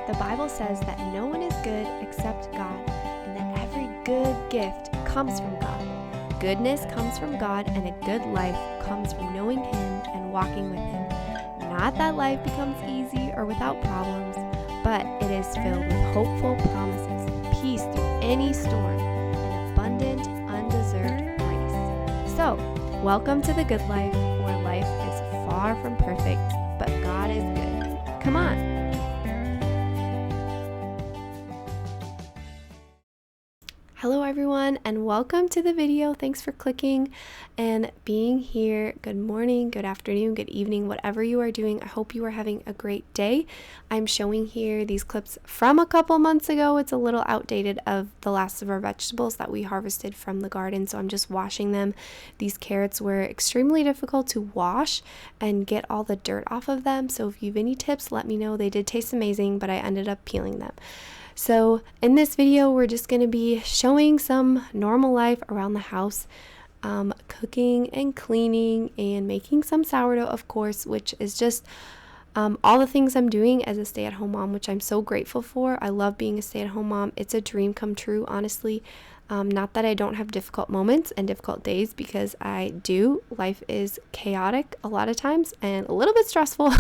The Bible says that no one is good except God, and that every good gift comes from God. Goodness comes from God, and a good life comes from knowing Him and walking with Him. Not that life becomes easy or without problems, but it is filled with hopeful promises, peace through any storm, and abundant, undeserved grace. So, welcome to the good life, where life is far from perfect, but God is good. Come on. Hello everyone, and welcome to the video. Thanks for clicking and being here. Good morning, good afternoon, good evening, whatever you are doing. I hope you are having a great day. I'm showing here these clips from a couple months ago. It's a little outdated of the last of our vegetables that we harvested from the garden, so I'm just washing them. These carrots were extremely difficult to wash and get all the dirt off of them, so if you have any tips, let me know. They did taste amazing, but I ended up peeling them. So in this video, we're just going to be showing some normal life around the house, cooking and cleaning and making some sourdough, of course, which is just all the things I'm doing as a stay-at-home mom, which I'm so grateful for. I love being a stay-at-home mom. It's a dream come true, honestly. Not that I don't have difficult moments and difficult days, because I do. Life is chaotic a lot of times and a little bit stressful,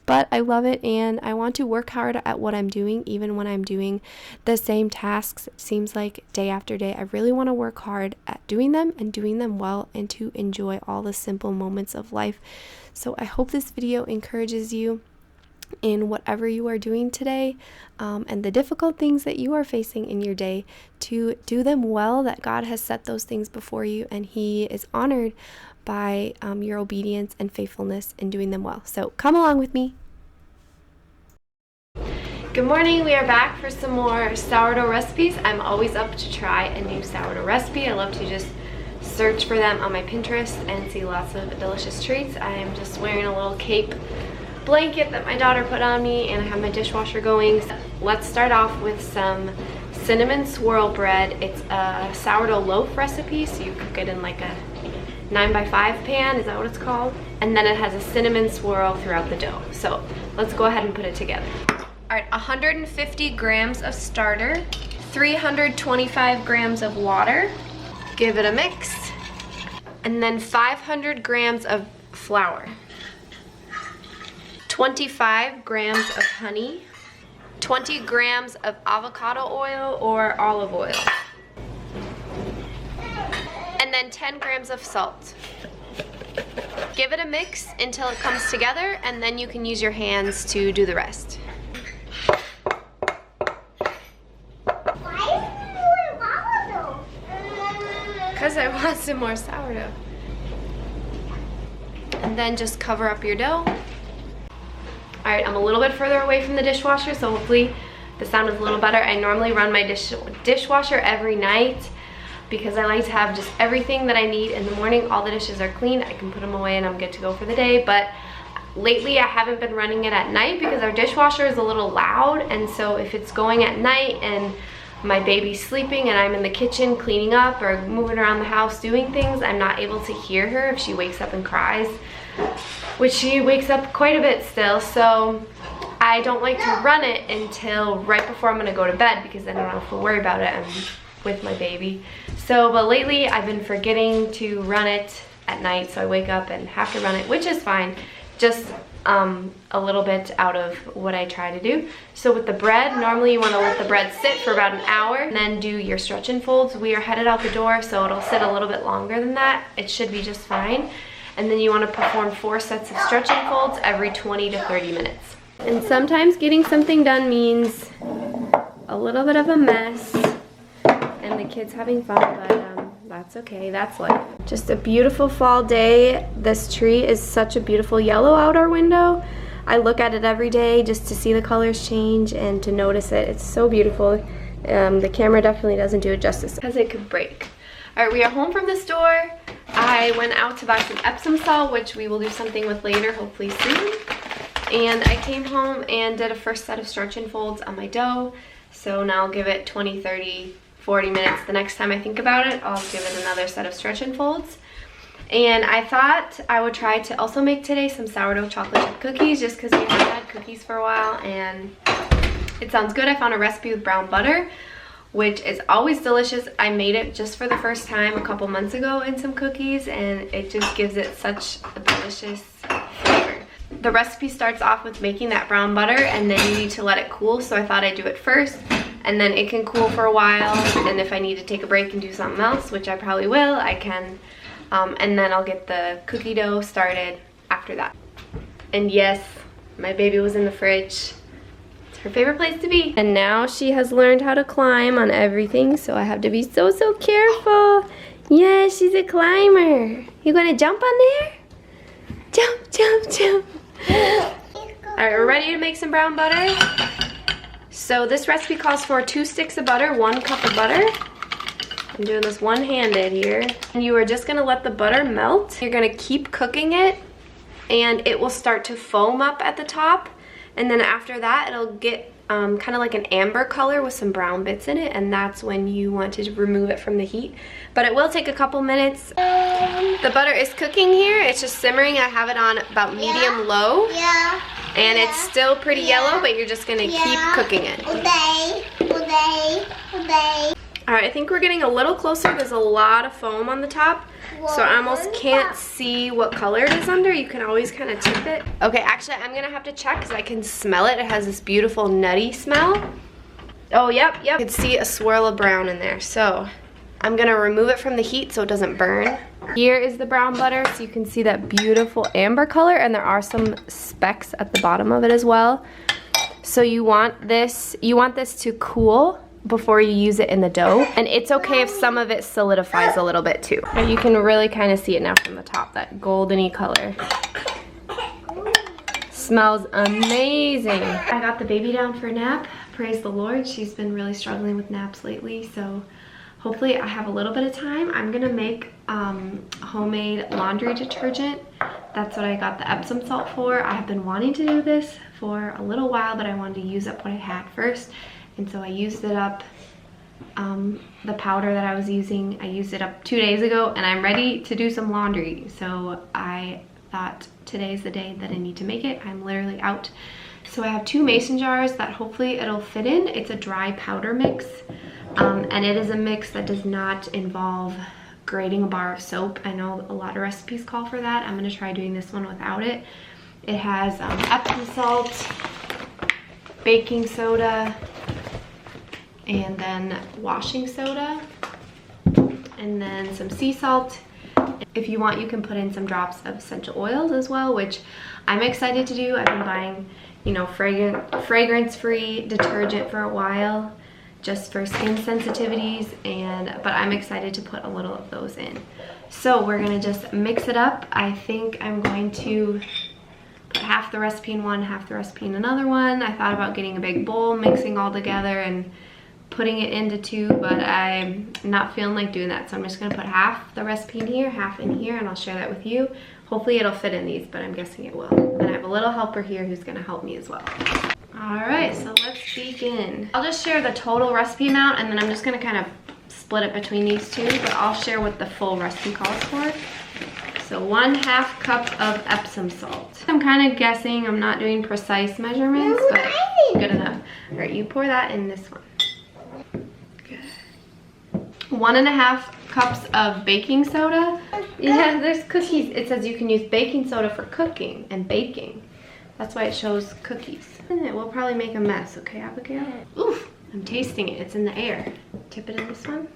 but I love it, and I want to work hard at what I'm doing, even when I'm doing the same tasks. It seems like day after day, I really want to work hard at doing them and doing them well, and to enjoy all the simple moments of life. So I hope this video encourages you in whatever you are doing today, and the difficult things that you are facing in your day, to do them well, that God has set those things before you, and He is honored by your obedience and faithfulness in doing them well. So come along with me. Good morning, we are back for some more sourdough recipes. I'm always up to try a new sourdough recipe. I love to just search for them on my Pinterest and see lots of delicious treats. I am just wearing a little cape blanket that my daughter put on me, and I have my dishwasher going. So let's start off with some cinnamon swirl bread. It's a sourdough loaf recipe, so you cook it in like a 9x5 pan, is that what it's called? And then it has a cinnamon swirl throughout the dough. So let's go ahead and put it together. All right, 150 grams of starter, 325 grams of water. Give it a mix. And then 500 grams of flour. 25 grams of honey, 20 grams of avocado oil or olive oil, and then 10 grams of salt. Give it a mix until it comes together, and then you can use your hands to do the rest. Why is it more sourdough? Because I want some more sourdough. And then just cover up your dough. All right, I'm a little bit further away from the dishwasher, so hopefully the sound is a little better. I normally run my dishwasher every night because I like to have just everything that I need in the morning. All the dishes are clean, I can put them away and I'm good to go for the day. But lately I haven't been running it at night because our dishwasher is a little loud, and so if it's going at night and my baby's sleeping and I'm in the kitchen cleaning up or moving around the house doing things, I'm not able to hear her if she wakes up and cries, which she wakes up quite a bit still. So I don't like to run it until right before I'm gonna go to bed, because then I don't have to worry about it. I'm with my baby. So, but lately I've been forgetting to run it at night, so I wake up and have to run it, which is fine. Just a little bit out of what I try to do. So with the bread, normally you want to let the bread sit for about an hour and then do your stretch and folds. We are headed out the door, so it'll sit a little bit longer than that. It should be just fine. And then you want to perform 4 sets of stretch and folds every 20 to 30 minutes. And sometimes getting something done means a little bit of a mess and the kids having fun, but that's okay, that's life. Just a beautiful fall day. This tree is such a beautiful yellow out our window. I look at it every day just to see the colors change and to notice it. It's so beautiful. The camera definitely doesn't do it justice because it could break. All right, we are home from the store. I went out to buy some Epsom salt, which we will do something with later, hopefully soon. And I came home and did a first set of stretch and folds on my dough. So now I'll give it 20, 30, 40 minutes. The next time I think about it, I'll give it another set of stretch and folds. And I thought I would try to also make today some sourdough chocolate chip cookies, just because we haven't had cookies for a while, and It sounds good. I found a recipe with brown butter, which is always delicious. I made it just for the first time a couple months ago in some cookies, and it just gives it such a delicious flavor. The recipe starts off with making that brown butter, and then you need to let it cool, so I thought I'd do it first, and then it can cool for a while, and if I need to take a break and do something else, which I probably will, I can, and then I'll get the cookie dough started after that. And yes, my baby was in the fridge. It's her favorite place to be. And now she has learned how to climb on everything, so I have to be so careful. Yeah, she's a climber. You gonna jump on there? Jump, jump, jump. All right, we're ready to make some brown butter. So this recipe calls for 2 sticks of butter, 1 cup of butter. I'm doing this one-handed here. And you are just gonna let the butter melt. You're gonna keep cooking it, and it will start to foam up at the top. And then after that, it'll get kind of like an amber color with some brown bits in it, and that's when you want to remove it from the heat. But it will take a couple minutes. The butter is cooking here. It's just simmering. I have it on about medium low. Yeah. And it's still pretty yellow, but you're just gonna keep cooking it. All right, I think we're getting a little closer. There's a lot of foam on the top, so I almost can't see what color it is under. You can always kind of tip it. Okay, actually, I'm gonna have to check because I can smell it. It has this beautiful nutty smell. Oh, yep. You can see a swirl of brown in there. So I'm gonna remove it from the heat so it doesn't burn. Here is the brown butter, so you can see that beautiful amber color, and there are some specks at the bottom of it as well. So you want this to cool before you use it in the dough, and it's okay if some of it solidifies a little bit too. But you can really kind of see it now from the top, that goldeny color. Smells amazing. I got the baby down for a nap. Praise the Lord. She's been really struggling with naps lately, so hopefully I have a little bit of time. I'm gonna make homemade laundry detergent. That's what I got the Epsom salt for. I have been wanting to do this for a little while, but I wanted to use up what I had first. And so I used it up, the powder that I was using, I used it up 2 days ago, and I'm ready to do some laundry. So I thought today's the day that I need to make it. I'm literally out. So I have 2 mason jars that hopefully it'll fit in. It's a dry powder mix, and it is a mix that does not involve grating a bar of soap. I know a lot of recipes call for that. I'm gonna try doing this one without it. It has Epsom salt, baking soda, and then washing soda, and then some sea salt. If you want, you can put in some drops of essential oils as well, which I'm excited to do. I've been buying, you know, fragrance-free detergent for a while, just for skin sensitivities, but I'm excited to put a little of those in. So we're gonna just mix it up. I think I'm going to put half the recipe in one, half the recipe in another one. I thought about getting a big bowl, mixing all together, and putting it into 2, but I'm not feeling like doing that. So I'm just gonna put half the recipe in here, half in here, and I'll share that with you. Hopefully it'll fit in these, but I'm guessing it will. And I have a little helper here who's gonna help me as well. All right, so let's begin. I'll just share the total recipe amount, and then I'm just gonna kind of split it between these 2, but I'll share what the full recipe calls for. So 1/2 cup of Epsom salt. I'm kind of guessing, I'm not doing precise measurements, but good enough. All right, you pour that in this one. 1.5 cups of baking soda. Yeah, there's cookies. It says you can use baking soda for cooking and baking. That's why it shows cookies. And it will probably make a mess, okay, Abigail? Oof, I'm tasting it. It's in the air. Tip it in this one.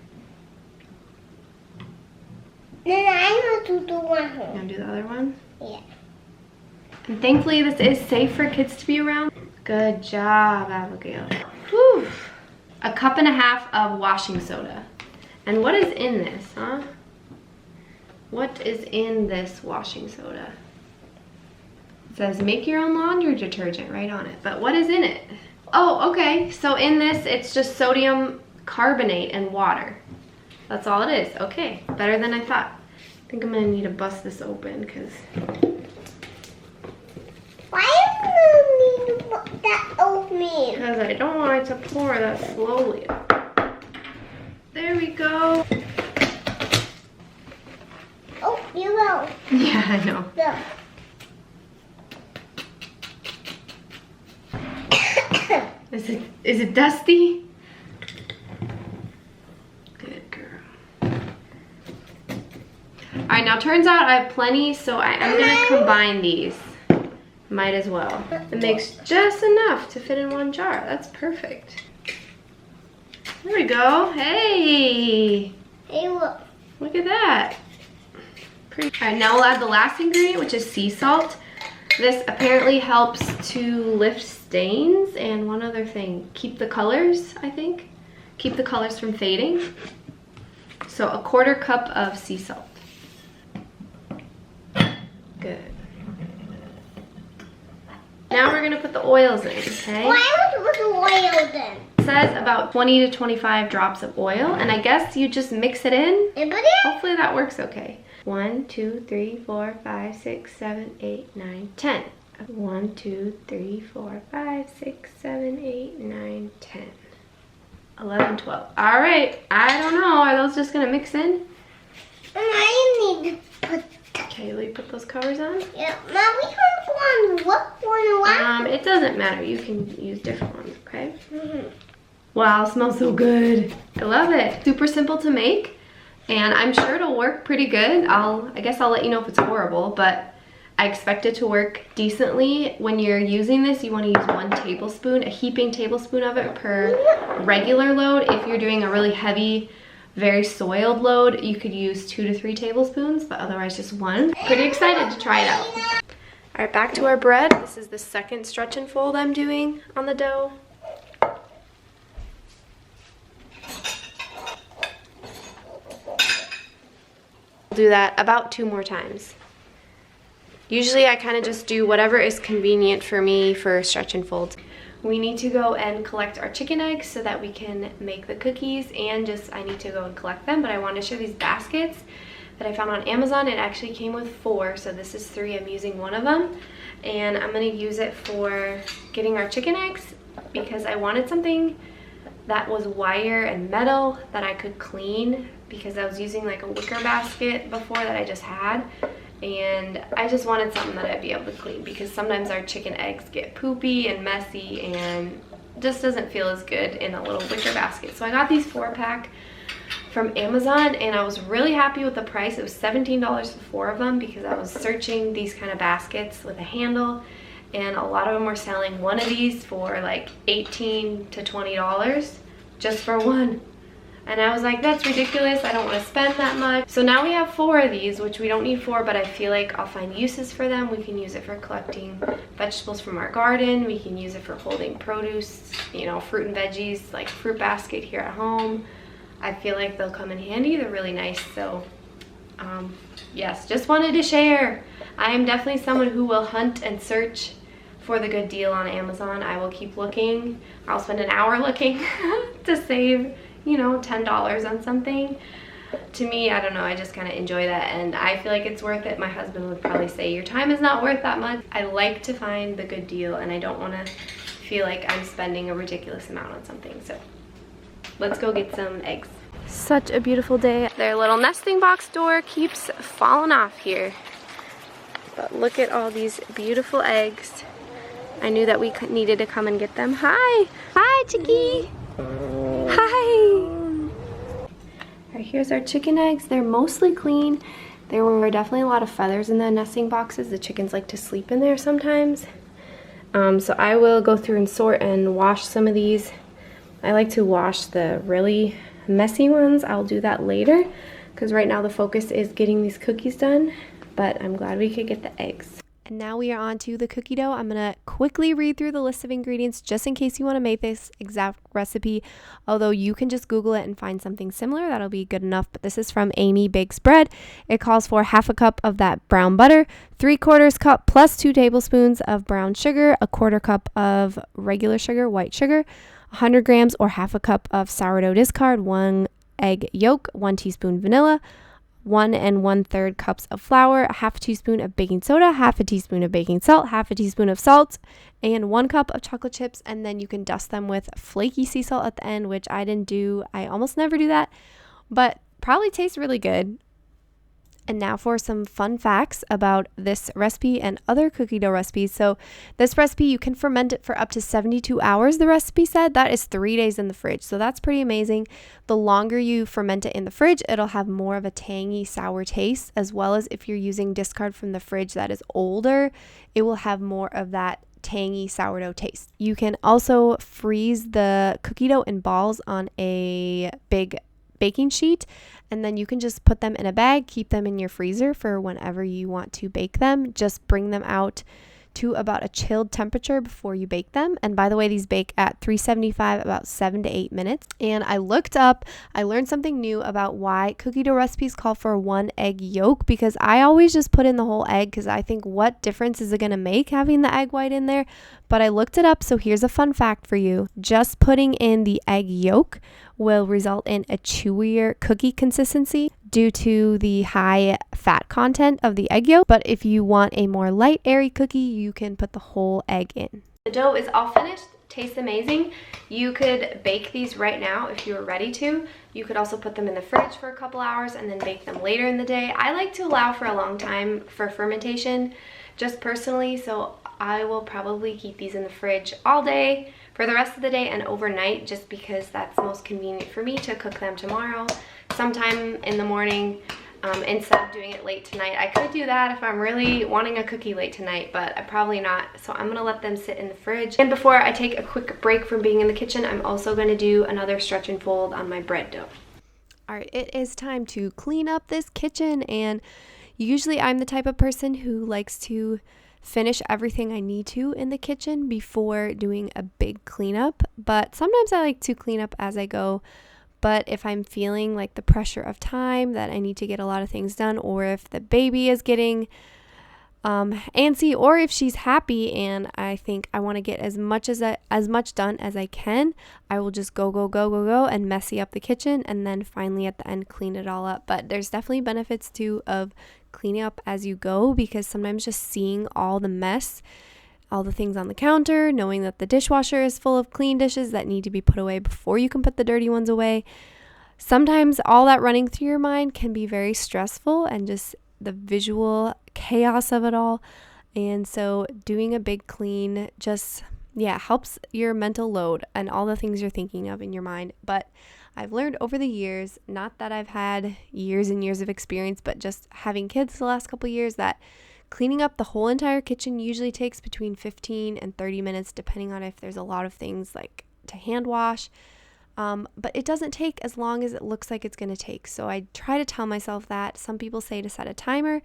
Then I want to do one. You want to do the other one? Yeah. And thankfully, this is safe for kids to be around. Good job, Abigail. Whew. 1.5 cups of washing soda. And what is in this, huh? What is in this washing soda? It says make your own laundry detergent right on it, but what is in it? Oh, okay, so in this, it's just sodium carbonate and water. That's all it is. Okay, better than I thought. I think I'm gonna need to bust this open because... Why do you need that oatmeal? Because I don't want it to pour that slowly. There we go. Oh, you will. Yeah, I know. No. Is it dusty? Good girl. All right, now turns out I have plenty, so I am gonna combine these. Might as well. It makes just enough to fit in one jar. That's perfect. There we go. Hey. Hey, look. Look at that. Pretty. All right, now we'll add the last ingredient, which is sea salt. This apparently helps to lift stains and one other thing, keep the colors, I think. Keep the colors from fading. So a 1/4 cup of sea salt. Good. Now we're gonna put the oils in, okay? Why would the oil then? It says about 20 to 25 drops of oil, and I guess you just mix it in. And put it? Hopefully that works okay. 1, 2, 3, 4, 5, 6, 7, 8, 9, 10. 1, 2, 3, 4, 5, 6, 7, 8, 9, 10. 11, 12. All right, I don't know. Are those just gonna mix in? I need to put. Okay, will you put those covers on? Yeah, Mom, we can go on what? It doesn't matter. You can use different ones, okay? Mm-hmm. Wow, it smells so good. I love it. Super simple to make. And I'm sure it'll work pretty good. I guess I'll let you know if it's horrible, but I expect it to work decently. When you're using this, you want to use 1 tablespoon, a heaping tablespoon of it per regular load. If you're doing a really heavy, very soiled load, you could use 2 to 3 tablespoons, but otherwise just 1. Pretty excited to try it out. All right, back to our bread. This is the second stretch and fold I'm doing on the dough. Do that about 2 more times. Usually I kind of just do whatever is convenient for me for stretch and folds. We need to go and collect our chicken eggs so that we can make the cookies, and I need to go and collect them, but I want to show these baskets that I found on Amazon. It actually came with 4, so this is 3. I'm using one of them, and I'm going to use it for getting our chicken eggs because I wanted something that was wire and metal that I could clean, because I was using like a wicker basket before that I just had, and I just wanted something that I'd be able to clean, because sometimes our chicken eggs get poopy and messy and just doesn't feel as good in a little wicker basket. So I got these 4-pack from Amazon, and I was really happy with the price. It was $17 for 4 of them, because I was searching these kind of baskets with a handle, and a lot of them were selling one of these for like $18 to $20 just for one. And I was like, that's ridiculous. I don't want to spend that much. So now we have 4 of these, which we don't need 4, but I feel like I'll find uses for them. We can use it for collecting vegetables from our garden. We can use it for holding produce, you know, fruit and veggies, like fruit basket here at home. I feel like they'll come in handy. They're really nice. So yes, just wanted to share. I am definitely someone who will hunt and search for the good deal on Amazon. I will keep looking. I'll spend an hour looking to save, you know, $10 on something. To me, I don't know, I just kind of enjoy that, and I feel like it's worth it. My husband would probably say your time is not worth that much. I like to find the good deal, and I don't want to feel like I'm spending a ridiculous amount on something. So let's go get some eggs. Such a beautiful day. Their little nesting box door keeps falling off here, but look at all these beautiful eggs. I knew that we needed to come and get them. Hi! Hi, Chicky! Hi! Alright, here's our chicken eggs. They're mostly clean. There were definitely a lot of feathers in the nesting boxes. The chickens like to sleep in there sometimes. So I will go through and sort and wash some of these. I like to wash the really messy ones. I'll do that later, because right now the focus is getting these cookies done, but I'm glad we could get the eggs. And now we are on to the cookie dough. I'm going to quickly read through the list of ingredients just in case you want to make this exact recipe, although you can just Google it and find something similar. That'll be good enough. But this is from Amy Bakes Bread. It calls for 1/2 cup of that brown butter, 3/4 cup plus 2 tablespoons of brown sugar, 1/4 cup of regular sugar, white sugar, 100 grams or 1/2 cup of sourdough discard, 1 egg yolk, 1 teaspoon vanilla, 1 1/3 cups of flour, 1/2 teaspoon of baking soda, 1/2 teaspoon of baking salt, 1/2 teaspoon of salt, and 1 cup of chocolate chips. And then you can dust them with flaky sea salt at the end, which I didn't do. I almost never do that, but probably tastes really good. And now for some fun facts about this recipe and other cookie dough recipes. So this recipe, you can ferment it for up to 72 hours, the recipe said. That is 3 days in the fridge. So that's pretty amazing. The longer you ferment it in the fridge, it'll have more of a tangy, sour taste, as well as if you're using discard from the fridge that is older, it will have more of that tangy sourdough taste. You can also freeze the cookie dough in balls on a big baking sheet, and then you can just put them in a bag, keep them in your freezer for whenever you want to bake them. Just bring them out to about a chilled temperature before you bake them. And by the way, these bake at 375 about 7 to 8 minutes. And I learned something new about why cookie dough recipes call for 1 egg yolk, because I always just put in the whole egg because I think, what difference is it going to make having the egg white in there? But I looked it up, so here's a fun fact for you. Just putting in the egg yolk will result in a chewier cookie consistency due to the high fat content of the egg yolk. But if you want a more light, airy cookie, you can put the whole egg in. The dough is all finished. Tastes amazing. You could bake these right now if you were ready to. You could also put them in the fridge for a couple hours and then bake them later in the day. I like to allow for a long time for fermentation, just personally, so I will probably keep these in the fridge all day for the rest of the day and overnight, just because that's most convenient for me to cook them tomorrow sometime in the morning, instead of doing it late tonight. I could do that if I'm really wanting a cookie late tonight, but I'm probably not, so I'm gonna let them sit in the fridge. And before I take a quick break from being in the kitchen, I'm also gonna do another stretch and fold on my bread dough. All right, it is time to clean up this kitchen, and usually I'm the type of person who likes to finish everything I need to in the kitchen before doing a big cleanup, but sometimes I like to clean up as I go. But if I'm feeling like the pressure of time, that I need to get a lot of things done, or if the baby is getting antsy, or if she's happy and I think I want to get as much done as I can, I will just go and messy up the kitchen, and then finally at the end clean it all up. But there's definitely benefits too of cleaning up as you go, because sometimes just seeing all the mess, all the things on the counter, knowing that the dishwasher is full of clean dishes that need to be put away before you can put the dirty ones away, sometimes all that running through your mind can be very stressful, and just the visual chaos of it all. And so doing a big clean just helps your mental load and all the things you're thinking of in your mind. But I've learned over the years, not that I've had years and years of experience, but just having kids the last couple years, that cleaning up the whole entire kitchen usually takes between 15 and 30 minutes, depending on if there's a lot of things like to hand wash. But it doesn't take as long as it looks like it's going to take. So I try to tell myself that. Some people say to set a timer.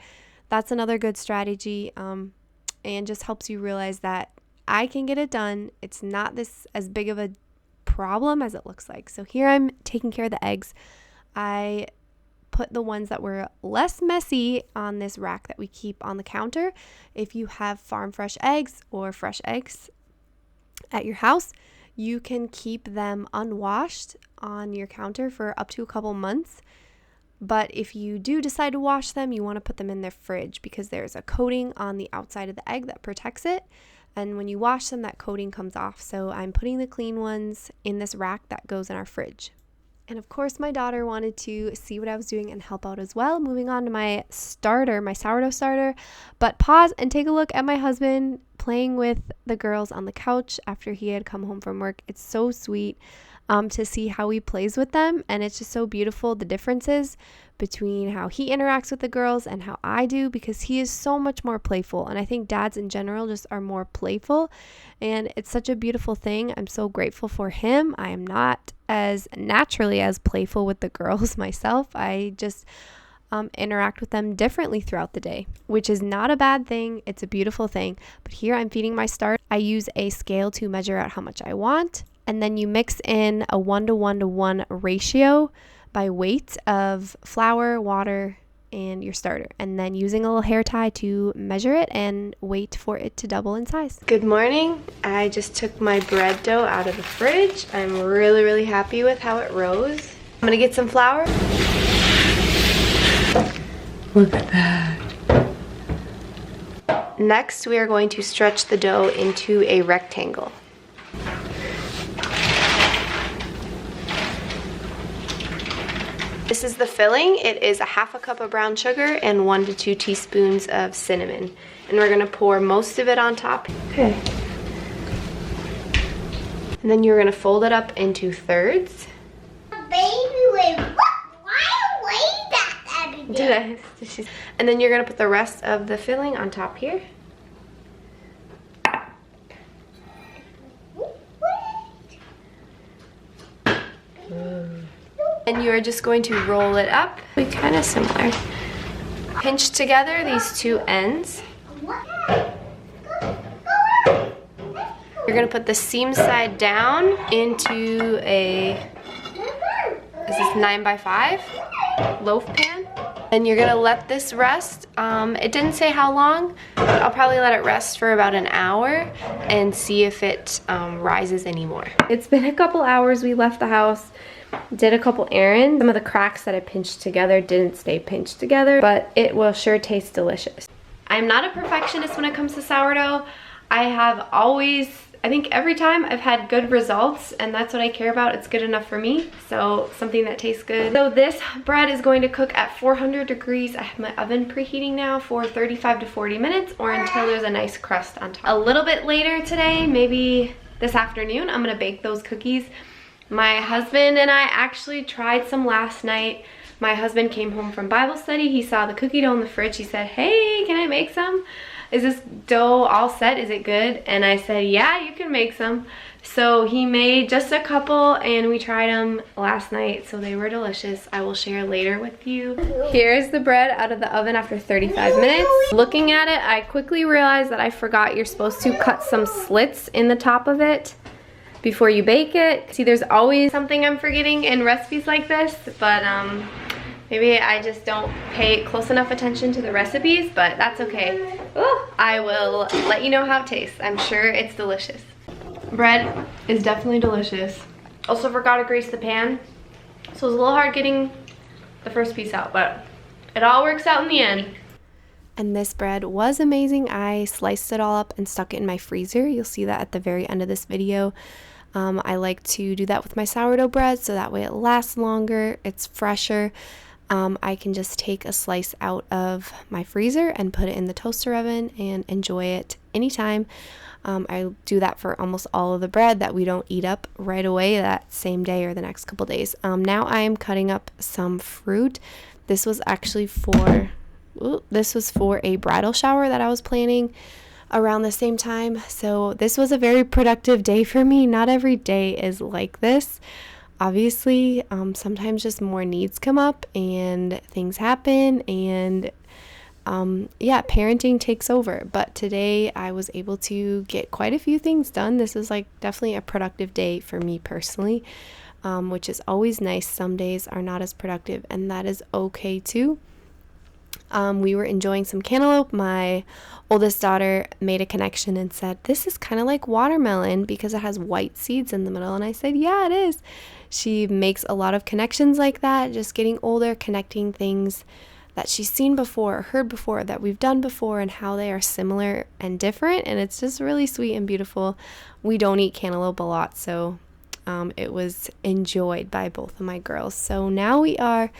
That's another good strategy, and just helps you realize that I can get it done. It's not this as big of a problem as it looks like. So here I'm taking care of the eggs. I put the ones that were less messy on this rack that we keep on the counter. If you have farm fresh eggs or fresh eggs at your house, you can keep them unwashed on your counter for up to a couple months. But if you do decide to wash them, you want to put them in the fridge, because there's a coating on the outside of the egg that protects it. And when you wash them, that coating comes off. So I'm putting the clean ones in this rack that goes in our fridge. And of course, my daughter wanted to see what I was doing and help out as well. Moving on to my starter, my sourdough starter. But pause and take a look at my husband playing with the girls on the couch after he had come home from work. It's so sweet to see how he plays with them. And it's just so beautiful, the differences between how he interacts with the girls and how I do, because he is so much more playful. And I think dads in general just are more playful. And it's such a beautiful thing. I'm so grateful for him. I am not as naturally as playful with the girls myself. I just interact with them differently throughout the day, which is not a bad thing. It's a beautiful thing. But here I'm feeding my starter. I use a scale to measure out how much I want. And then you mix in a 1:1:1 ratio by weight of flour, water, and your starter. And then using a little hair tie to measure it and wait for it to double in size. Good morning. I just took my bread dough out of the fridge. I'm really, really happy with how it rose. I'm gonna get some flour. Look at that. Next, we are going to stretch the dough into a rectangle. This is the filling. It is a 1/2 cup of brown sugar and 1 to 2 teaspoons of cinnamon. And we're gonna pour most of it on top. Okay. And then you're gonna fold it up into thirds. Baby, wait, what? Why weigh that every day? And then you're gonna put the rest of the filling on top here. And you're just going to roll it up. Kind of similar. Pinch together these two ends. You're gonna put the seam side down into a, is this 9x5 loaf pan? And you're gonna let this rest. It didn't say how long, but I'll probably let it rest for about an hour and see if it rises anymore. It's been a couple hours. We left the house, did a couple errands. Some of the cracks that I pinched together didn't stay pinched together, but it will sure taste delicious. I'm not a perfectionist when it comes to sourdough. I have always, I think every time I've had good results, and that's what I care about. It's good enough for me, so something that tastes good. So this bread is going to cook at 400 degrees. I have my oven preheating now for 35 to 40 minutes or until there's a nice crust on top. A little bit later today, maybe this afternoon, I'm gonna bake those cookies. My husband and I actually tried some last night. My husband came home from Bible study. He saw the cookie dough in the fridge. He said, hey, can I make some? Is this dough all set? Is it good? And I said, yeah, you can make some. So he made just a couple and we tried them last night. So they were delicious. I will share later with you. Here's the bread out of the oven after 35 minutes. Looking at it, I quickly realized that I forgot you're supposed to cut some slits in the top of it before you bake it. See, there's always something I'm forgetting in recipes like this, but maybe I just don't pay close enough attention to the recipes, but that's okay. Ooh, I will let you know how it tastes. I'm sure it's delicious. Bread is definitely delicious. Also forgot to grease the pan, so it was a little hard getting the first piece out, but it all works out in the end. And this bread was amazing. I sliced it all up and stuck it in my freezer. You'll see that at the very end of this video. I like to do that with my sourdough bread so that way it lasts longer, it's fresher. I can just take a slice out of my freezer and put it in the toaster oven and enjoy it anytime. I do that for almost all of the bread that we don't eat up right away that same day or the next couple days. Now I am cutting up some fruit. This was actually for a bridal shower that I was planning around the same time. So this was a very productive day for me. Not every day is like this. Obviously, sometimes just more needs come up and things happen and yeah, parenting takes over. But today I was able to get quite a few things done. This is like definitely a productive day for me personally, which is always nice. Some days are not as productive and that is okay too. We were enjoying some cantaloupe. My oldest daughter made a connection and said, this is kind of like watermelon because it has white seeds in the middle. And I said, yeah, it is. She makes a lot of connections like that, just getting older, connecting things that she's seen before or heard before, that we've done before, and how they are similar and different. And it's just really sweet and beautiful. We don't eat cantaloupe a lot, so it was enjoyed by both of my girls. So now we are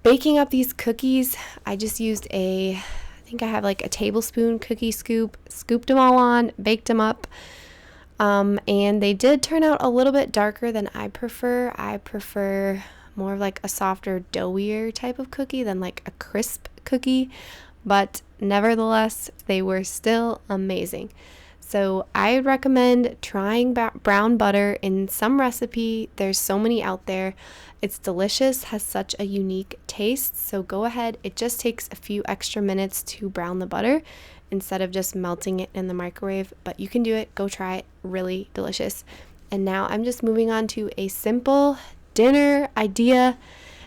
baking up these cookies. I just used I think I have like a tablespoon cookie scoop, scooped them all on, baked them up. And they did turn out a little bit darker than I prefer. I prefer more of like a softer, doughier type of cookie than like a crisp cookie. But nevertheless, they were still amazing. So I would recommend trying brown butter in some recipe. There's so many out there. It's delicious, has such a unique taste. So go ahead. It just takes a few extra minutes to brown the butter instead of just melting it in the microwave. But you can do it. Go try it. Really delicious. And now I'm just moving on to a simple dinner idea,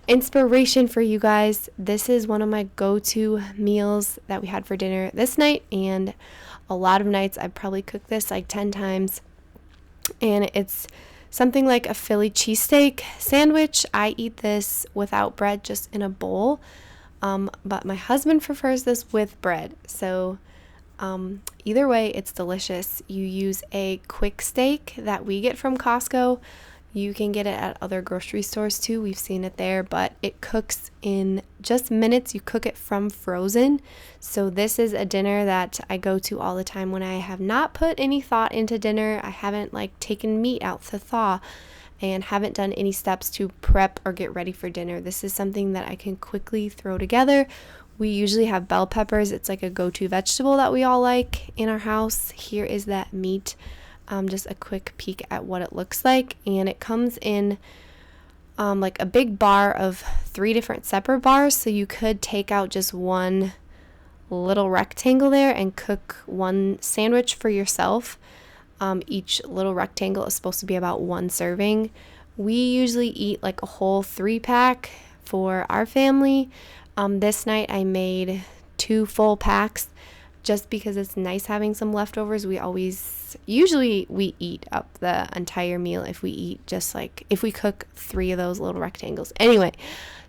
inspiration for you guys. This is one of my go-to meals that we had for dinner this night, and a lot of nights I've probably cooked this like 10 times. And it's something like a Philly cheesesteak sandwich. I eat this without bread, just in a bowl. But my husband prefers this with bread. So either way, it's delicious. You use a quick steak that we get from Costco. You can get it at other grocery stores too. We've seen it there, but it cooks in just minutes. You cook it from frozen. So this is a dinner that I go to all the time when I have not put any thought into dinner. I haven't like taken meat out to thaw and haven't done any steps to prep or get ready for dinner. This is something that I can quickly throw together. We usually have bell peppers. It's like a go-to vegetable that we all like in our house. Here is that meat. Just a quick peek at what it looks like, and it comes in like a big bar of 3 different separate bars, so you could take out just one little rectangle there and cook one sandwich for yourself. Each little rectangle is supposed to be about 1 serving. We usually eat like a whole 3-pack for our family. This night I made 2 full packs just because it's nice having some leftovers. Usually we eat up the entire meal if we cook 3 of those little rectangles. Anyway,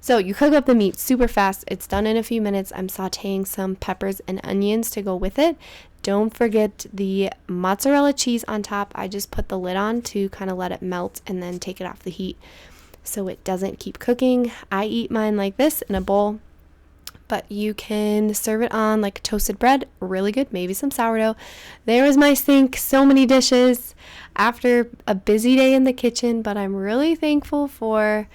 so you cook up the meat super fast. It's done in a few minutes. I'm sauteing some peppers and onions to go with it. Don't forget the mozzarella cheese on top. I just put the lid on to kind of let it melt and then take it off the heat so it doesn't keep cooking. I eat mine like this in a bowl, but you can serve it on like toasted bread, really good, maybe some sourdough. There is my sink, so many dishes after a busy day in the kitchen, but I'm really thankful for,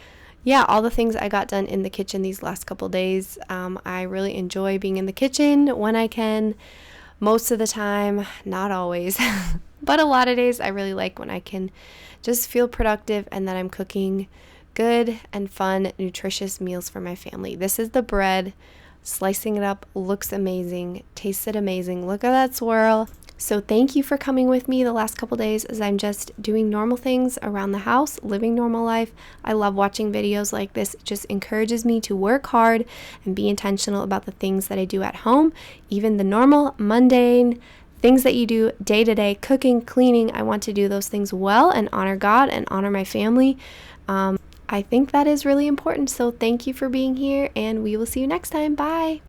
all the things I got done in the kitchen these last couple days. I really enjoy being in the kitchen when I can. Most of the time, not always, but a lot of days I really like when I can just feel productive and that I'm cooking good and fun, nutritious meals for my family. This is the bread. Slicing it up looks amazing, tasted amazing. Look at that swirl. So thank you for coming with me the last couple days as I'm just doing normal things around the house, living normal life. I love watching videos like this. It just encourages me to work hard and be intentional about the things that I do at home, even the normal, mundane things that you do day to day, cooking, cleaning. I want to do those things well and honor God and honor my family. I think that is really important. So thank you for being here, and we will see you next time. Bye.